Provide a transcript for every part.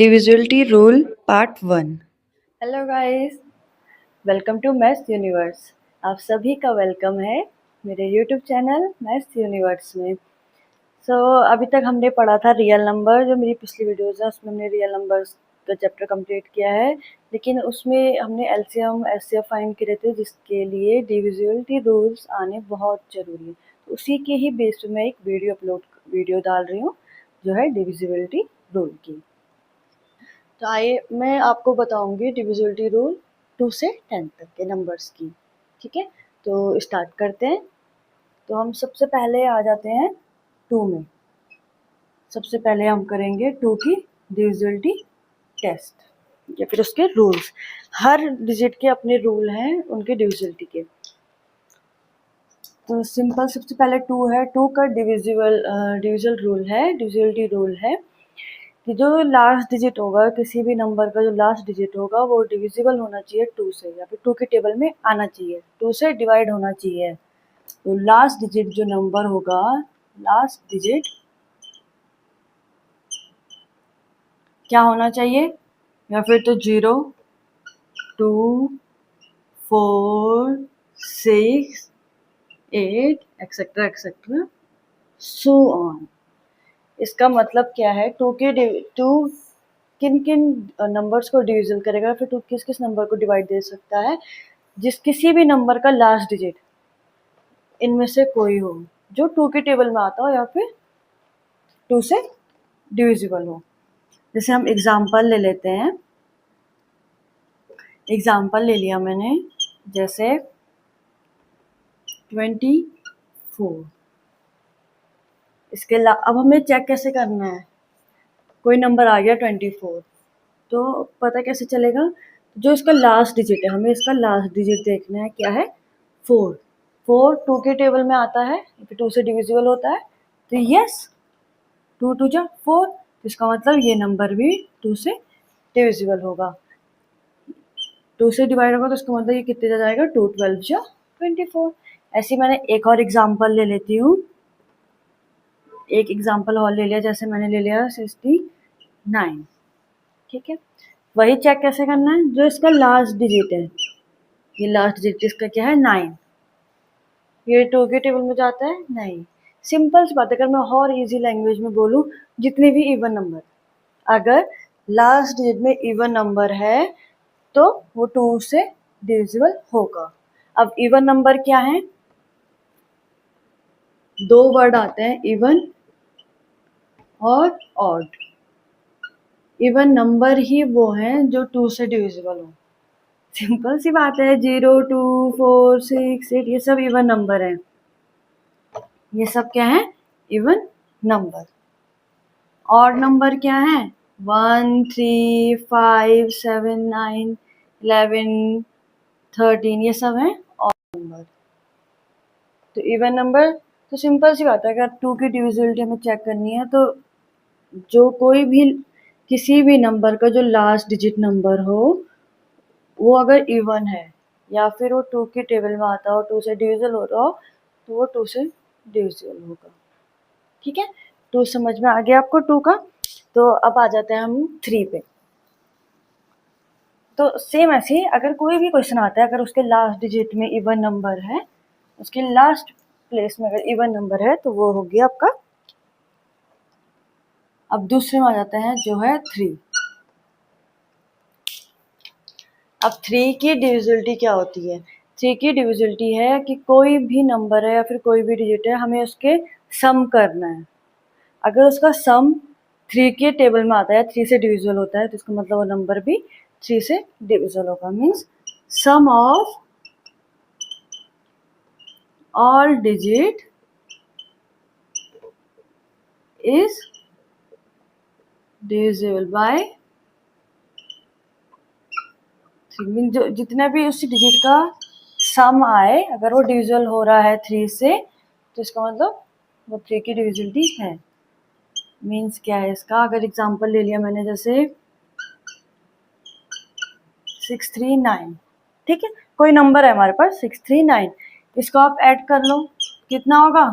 Divisibility Rule Part 1। Hello guys, welcome to maths universe. आप सभी का वेलकम है मेरे यूट्यूब चैनल मैथ्स यूनिवर्स में। अभी तक हमने पढ़ा था रियल नंबर। जो मेरी पिछली वीडियोस है उसमें हमने रियल नंबर्स का चैप्टर कंप्लीट किया है, लेकिन उसमें हमने एलसीएम एचसीएफ फाइंड करे थे, जिसके लिए डिविजिबिलिटी रूल्स आने बहुत ज़रूरी है। तो उसी के ही बेस पे मैं एक वीडियो डाल रही हूँ जो है डिविजिबिलिटी रूल की। तो आइए मैं आपको बताऊंगी डिविजिबिलिटी रूल 2 से 10 तक के नंबर्स की। ठीक है, तो स्टार्ट करते हैं। तो हम सबसे पहले आ जाते हैं 2 में। सबसे पहले हम करेंगे 2 की डिविजिबिलिटी टेस्ट या फिर उसके रूल्स। हर डिजिट के अपने रूल हैं उनके डिविजिबिलिटी के। तो सिंपल सबसे पहले 2 है। 2 का डिविजिबिलिटी रूल है कि जो लास्ट डिजिट होगा, किसी भी नंबर का जो लास्ट डिजिट होगा वो डिविजिबल होना चाहिए 2 से, या फिर 2 के टेबल में आना चाहिए, 2 से डिवाइड होना चाहिए। तो लास्ट डिजिट जो नंबर होगा, लास्ट डिजिट क्या होना चाहिए, या फिर तो 0, 2, 4, 6, 8 एक्सेट्रा एक्सेट्रा सो ऑन। इसका मतलब क्या है, 2 किन किन नंबर्स को डिविजल करेगा, फिर 2 किस किस नंबर को डिवाइड दे सकता है, किसी भी नंबर का लास्ट डिजिट इनमें से कोई हो जो 2 के टेबल में आता हो या फिर 2 से डिविजिबल हो। जैसे हम एग्जाम्पल ले लेते हैं। एग्जाम्पल ले लिया मैंने, जैसे 24। अब हमें चेक कैसे करना है, कोई नंबर आ गया 24, तो पता कैसे चलेगा, जो इसका लास्ट डिजिट है, हमें इसका लास्ट डिजिट देखना है क्या है, 4। 4 2 के टेबल में आता है, फिर 2 से डिविजिबल होता है, तो यस 2 2 जा 4, इसका मतलब ये नंबर भी 2 से डिविजिबल होगा। 2 से डिवाइड होगा तो इसका मतलब ये कितने जा जाएगा, 2 12 जा 24। ऐसे मैंने एक और एग्जाम्पल ले लेती हूँ। एक एग्जाम्पल और ले लिया, जैसे मैंने ले लिया 69। ठीक है, वही चेक कैसे करना है, जो इसका लास्ट डिजिट है, ये लास्ट डिजिट इसका क्या है 9, ये 2 के टेबल में जाता है नहीं। सिंपल सी बात है, अगर मैं और इजी लैंग्वेज में बोलूँ, जितने भी इवन नंबर, अगर लास्ट डिजिट में इवन नंबर है तो वो 2 से डिविजिबल होगा। अब इवन नंबर क्या है, 2 वर्ड आते हैं, इवन और ऑड। इवन नंबर ही वो हैं जो 2 से डिविजिबल हो। सिंपल सी बात है, 0 2 4 6 8 ये सब इवन नंबर हैं। ये सब क्या है, इवन नंबर। ऑड नंबर क्या है, 1 3 5 7 9 11 13 ये सब है ऑड नंबर। तो इवन नंबर, तो सिंपल सी बात है, अगर 2 की डिविजिबिलिटी हमें चेक करनी है तो जो कोई भी किसी भी नंबर का जो लास्ट डिजिट नंबर हो वो अगर इवन है, या फिर वो 2 के टेबल में आता हो, 2 से डिविजिबल हो रहा हो, तो वो 2 से डिविजिबल होगा। ठीक है, 2 समझ में आ गया आपको 2 का। तो अब आ जाते हैं हम 3 पे। तो सेम ऐसे ही अगर कोई भी क्वेश्चन आता है, अगर उसके लास्ट डिजिट में इवन नंबर है, उसके लास्ट प्लेस में अगर इवन नंबर है, तो वो हो गया आपका। अब दूसरे में आ जाते हैं जो है 3। अब 3 की डिविजिबिलिटी क्या होती है, 3 की डिविजिबिलिटी है कि कोई भी नंबर है या फिर कोई भी डिजिट है, हमें उसके सम करना है। अगर उसका सम 3 के टेबल में आता है, 3 से डिविजिबल होता है, तो इसका मतलब वो नंबर भी 3 से डिविजिबल होगा। Means sum of all digit is divisible by 3। Means जो जितना भी उस डिजिट का सम आए, अगर वो डिविजिबल हो रहा है 3 से, तो इसका मतलब वो 3 की डिविजिबिलिटी है। मीन्स क्या है इसका, अगर एग्जांपल ले लिया मैंने, जैसे 639। ठीक है, कोई नंबर है हमारे पास 639, इसको आप ऐड कर लो, कितना होगा,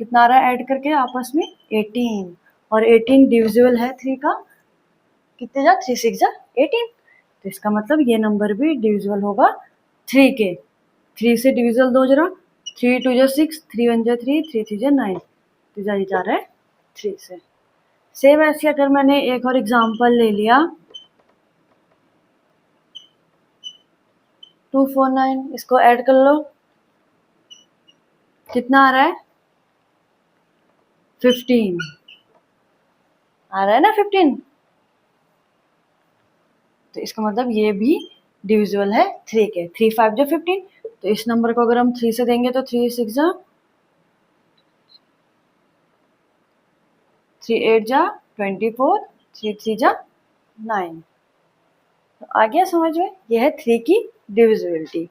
कितना आ रहा है ऐड करके आपस में 18, और 18 डिविजिबल है 3 का, कितने जा 3 6 जा 18, तो इसका मतलब ये नंबर भी डिविजिबल होगा 3 के। 3 से डिविजिबल 2 जरा, 3 2 जा 6, 3 1 जा 3, 3 3 जा 9, तो जा रहा है 3 से। सेम ऐसे अगर मैंने एक और एग्जांपल ले लिया 249, इसको ऐड कर लो, कितना आ रहा है 15 आ रहा है ना 15, तो इसका मतलब ये भी डिविजिबल है 3 के। 3 5 जा 15, तो इस नंबर को अगर हम 3 से देंगे तो 3 6 जा 3 8 जा 24, 3 3 जा 9, तो आ गया समझ में, यह है 3 की डिविजिबिलिटी।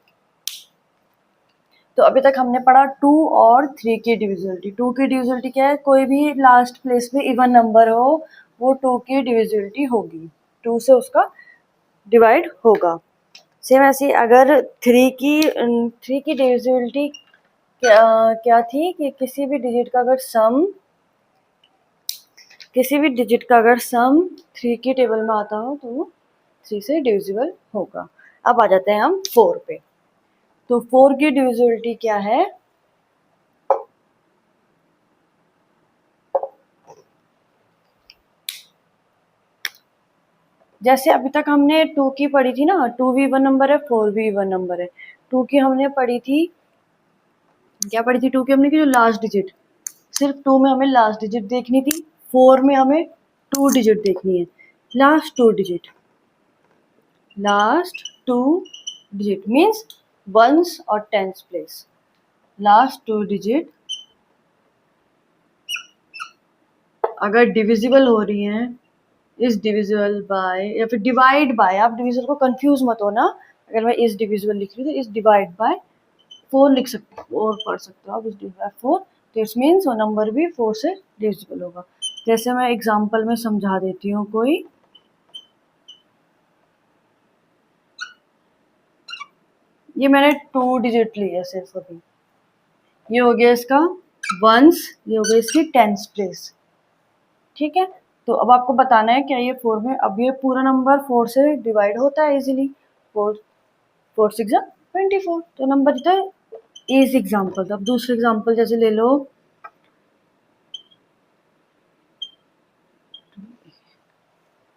तो अभी तक हमने पढ़ा 2 और 3 की डिविजिबिलिटी। 2 की डिविजिबिलिटी क्या है, कोई भी लास्ट प्लेस में इवन नंबर हो वो 2 की डिविजिबिलिटी होगी, 2 से उसका डिवाइड होगा। सेम ऐसी अगर 3 की डिविजिबिलिटी क्या थी कि किसी भी डिजिट का अगर सम 3 की टेबल में आता हो तो वो 3 से डिविजिबल होगा। अब आ जाते हैं हम 4 पे। तो 4 की डिविजिबिलिटी क्या है, जैसे अभी तक हमने 2 की पढ़ी थी ना, 2 भी इवन नंबर है, 4 भी इवन नंबर है। 2 की हमने पढ़ी थी, क्या पढ़ी थी 2 की हमने की, जो लास्ट डिजिट, सिर्फ 2 में हमें लास्ट डिजिट देखनी थी, 4 में हमें 2 डिजिट देखनी है, लास्ट 2 डिजिट मीन्स वंस और टेंस प्लेस। लास्ट 2 डिजिट अगर डिविजिबल हो रही हैं, इज डिविजिबल बाय या फिर डिवाइड बाय, आप डिविजिबल को कंफ्यूज मत हो ना, अगर मैं इज डिविजिबल लिख रही हूँ तो इज डिवाइड बाय 4 लिख सकते हो और पढ़ सकते हो आप, इज डिवाइड बाय 4, तो इट्स मीन्स वो नंबर भी 4 से डिविजिबल होगा। जैसे मैं एग्जांपल में समझा देती हूँ कोई, ये मैंने 2 डिजिट लिया सिर्फ अभी, ये हो गया इसका वंस, ये हो गया इसकी टेंस प्लेस, ठीक है। तो अब आपको बताना है क्या ये 4 में, अब ये पूरा नंबर 4 से डिवाइड होता है इजीली, 4 6 जा 24, तो नंबर इतना इज एग्जाम्पल। तो अब दूसरे एग्जाम्पल जैसे ले लो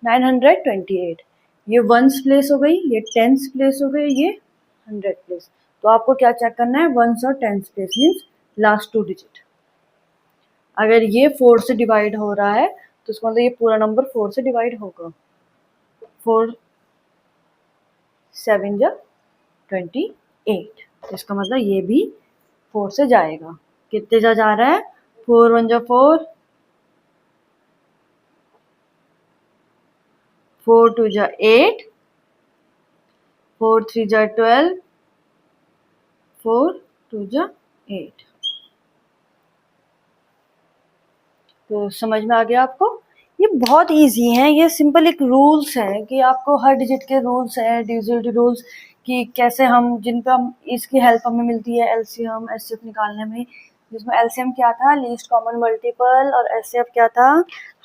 928, ये वंस प्लेस हो गई, ये टेंस प्लेस हो गई, ये 100 प्लेस। तो आपको क्या चेक करना है, वंस और tens place means last 2 digit. अगर ये 4 से डिवाइड हो रहा है तो उसका मतलब ये पूरा नंबर 4 से डिवाइड होगा, 4 7 जा 28, तो इसका मतलब ये भी 4 से जाएगा। कितने जा रहा है, 4 1 जा 4, 4 2 जा 8, 4 3 जा 12, 4 2 जा 8। तो समझ में आ गया आपको, ये बहुत इजी है, ये सिंपल एक रूल्स है कि आपको हर डिजिट के रूल्स हैं, डिविजिबिलिटी रूल्स, कि कैसे हम, जिन पे हम इसकी हेल्प हमें मिलती है एलसीएम एचसीएफ निकालने में, जिसमें एलसीएम क्या था, लीस्ट कॉमन मल्टीपल, और एचसीएफ क्या था,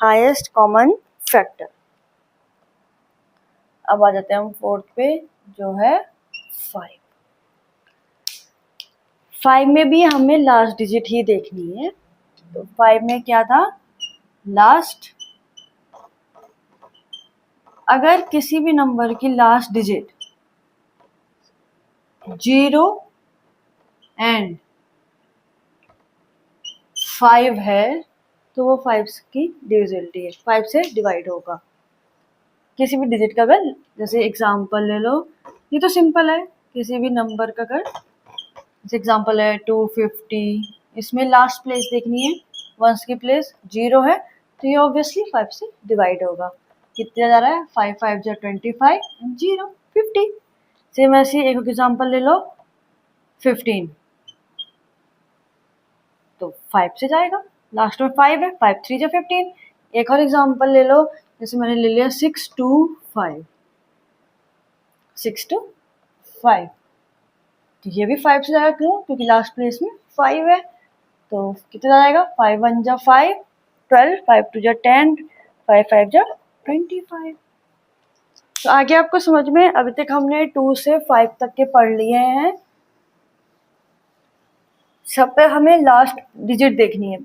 हाईएस्ट कॉमन फैक्टर। अब आ जाते हैं हम 4th पे जो है 5। 5 में भी हमें लास्ट डिजिट ही देखनी है, तो 5 में क्या था, लास्ट, अगर किसी भी नंबर की लास्ट डिजिट 0 एंड 5 है तो वो 5 की डिविजिबिलिटी है, 5 से डिवाइड होगा किसी भी डिजिट का। अगर जैसे एग्जांपल ले लो, ये तो सिंपल है, किसी भी नंबर का अगर जैसे एग्जांपल है 250, इसमें लास्ट प्लेस देखनी है, वंस की प्लेस 0 है, तो ये ऑब्वियसली 5 से डिवाइड होगा। कितने जा रहा है, 5 5 जा 25, 0 50। सेम ऐसे एक एग्जांपल ले लो 15, तो 5 से जाएगा, लास्ट में 5 है, 5 3 जा 15। एक और एग्जांपल ले लो, जैसे मैंने ले लिया 6 2 5, 6 2 5, तो ये भी 5 से जाएगा, क्यों, क्योंकि लास्ट प्लेस में 5 है, तो कितना जाएगा, 5 1 जा 5 12, 5 2 जा 10, 5 5 जा 25। तो आगे आपको समझ में, अभी तक हमने 2 से 5 तक के पढ़ लिए हैं। सब पे हमें लास्ट डिजिट देखनी है,